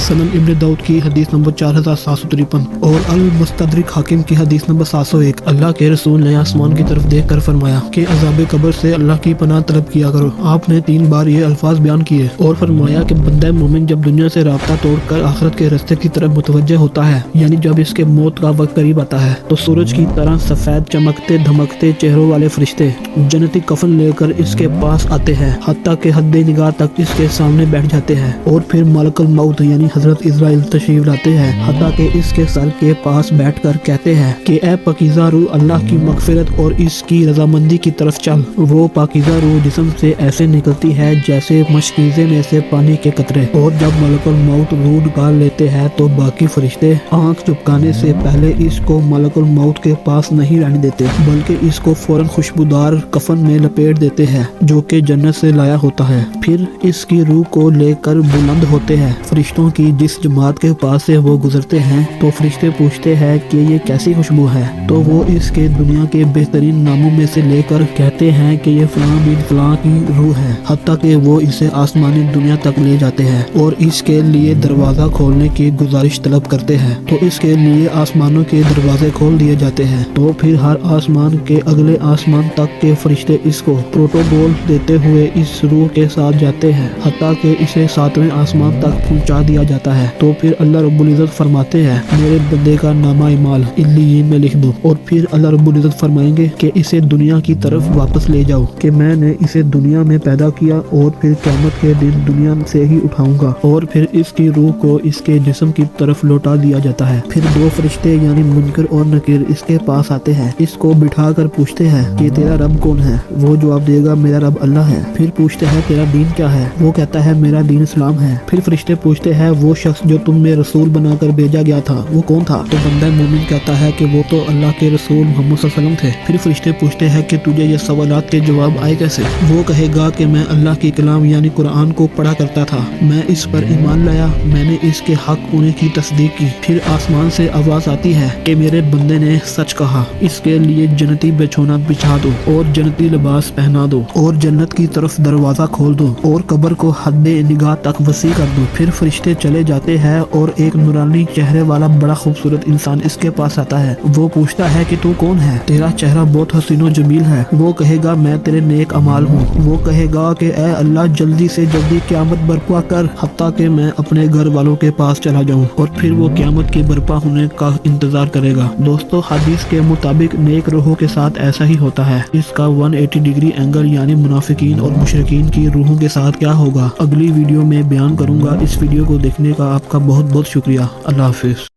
सनन इब्न दाऊद की हदीस नंबर 4753 और अल-मुस्तदरिक हाकिम की हदीस नंबर 701। अल्लाह के रसूल ने आसमान की तरफ देख कर फरमाया कि अज़ाब कब्र से अल्लाह की पनाह तलब किया करो। आपने 3 बार ये अल्फाज बयान किए और फरमाया कि बंदा मोमिन जब दुनिया से राब्ता तोड़कर आखिरत के रास्ते की तरफ मुतवज्जह होता है, यानी जब इसके मौत का वक्त करीब आता है, तो सूरज की तरह सफेद चमकते धमकते चेहरों वाले फरिश्ते जन्नती कफन लेकर इसके पास आते हैं, हत्ता के हद निगाह तक इसके सामने बैठ जाते हैं और फिर मलकुल मौत यानी हजरत इजराइल तशरीफ लाते हैं, हत्ता के इसके सर के पास बैठकर कहते हैं कि ए पाकीज़ा रूह, अल्लाह की मगफिरत और इसकी रजामंदी की तरफ चल। वो पाकीज़ा रूह जिस्म से ऐसे निकलती है जैसे मशकीज़े में से पानी के कतरे, और जब मलकुल मौत रूह निकाल लेते हैं तो बाकी फरिश्ते आंख झुपकाने से पहले इसको मलकुल मौत के पास नहीं रहने देते, बल्कि इसको फौरन खुशबूदार कफन में लपेट देते हैं जो कि जन्नत से लाया होता है। फिर इसकी रूह को लेकर बुलंद होते हैं। फरिश्तों की जिस जमात के पास से वो गुजरते हैं तो फरिश्ते पूछते हैं कि ये कैसी खुशबू है, तो वो इसके दुनिया के बेहतरीन नामों में से लेकर कहते हैं कि ये फलां बिन फलां की रूह है, हत्ता कि वो इसे आसमानी दुनिया तक ले जाते हैं और इसके लिए दरवाज़ा खोलने की गुजारिश तलब करते हैं, तो इसके लिए आसमानों के दरवाजे खोल दिए जाते हैं। तो फिर हर आसमान के अगले आसमान तक के फरिश्ते इसको प्रोटोकॉल देते हुए इस रूह के साथ जाते हैं, हत्ता कि इसे 7वें आसमान तक पहुंचा दिया जाता है। तो फिर अल्लाह रब्बुल इज़्ज़त फरमाते हैं मेरे बंदे का नामा इमाल इल्लियीन में लिख दो, और फिर अल्लाह रब्बुल इज़्ज़त फरमाएंगे कि इसे दुनिया की तरफ वापस ले जाओ कि मैंने इसे दुनिया में पैदा किया और फिर क़यामत के दिन दुनिया से ही उठाऊंगा, और फिर इसकी रूह को इसके जिस्म की तरफ लौटा दिया जाता है। फिर 2 फरिश्ते यानी मुनकर और नकीर इसके पास आते हैं, इसको बिठा कर पूछते हैं कि तेरा रब कौन है। वो जवाब देगा मेरा रब अल्लाह है। फिर पूछते हैं तेरा दीन क्या है, वो कहता है मेरा दीन इस्लाम है। फिर फरिश्ते पूछते हैं वो शख्स जो तुम में रसूल बनाकर भेजा गया था वो कौन था, तो बंदा मोमिन कहता है कि वो तो अल्लाह के रसूल मोहम्मद सल्लल्लाहु अलैहि वसल्लम थे। फिर फरिश्ते पूछते हैं कि तुझे ये सवालात के जवाब आए कैसे, वो कहेगा कि मैं अल्लाह की कलाम यानी कुरान को पढ़ा करता था, मैं इस पर ईमान लाया, मैंने इसके हक होने की तस्दीक की। फिर आसमान से आवाज आती है कि मेरे बंदे ने सच कहा, इसके लिए जन्नती बिछौना बिछा दो और जन्नती लिबास पहना दो और जन्नत की तरफ दरवाजा खोल दो और कब्र को हद्दे निगाह तक वसी कर दो। फिर फरिश्ते चले जाते हैं और एक नूरानी चेहरे वाला बड़ा खूबसूरत इंसान इसके पास आता है। वो पूछता है कि तू कौन है, तेरा चेहरा बहुत हसीनो जमील है। वो कहेगा मैं तेरे नेक अमाल हूँ। वो कहेगा कि ए अल्लाह जल्दी से जल्दी क़यामत बर्पा कर, हत्ता कि मैं अपने घर वालों के पास चला जाऊँ, और फिर वो क़यामत के बर्पा होने का इंतजार करेगा। दोस्तों हदीस के मुताबिक नेक रूहों के साथ ऐसा ही होता है। इसका 180 डिग्री एंगल यानी मुनाफिकीन और मुशरिकीन की रूहों के साथ क्या होगा अगली वीडियो में बयान करूंगा। इस वीडियो को देखने का आपका बहुत बहुत शुक्रिया। अल्लाह हाफिज।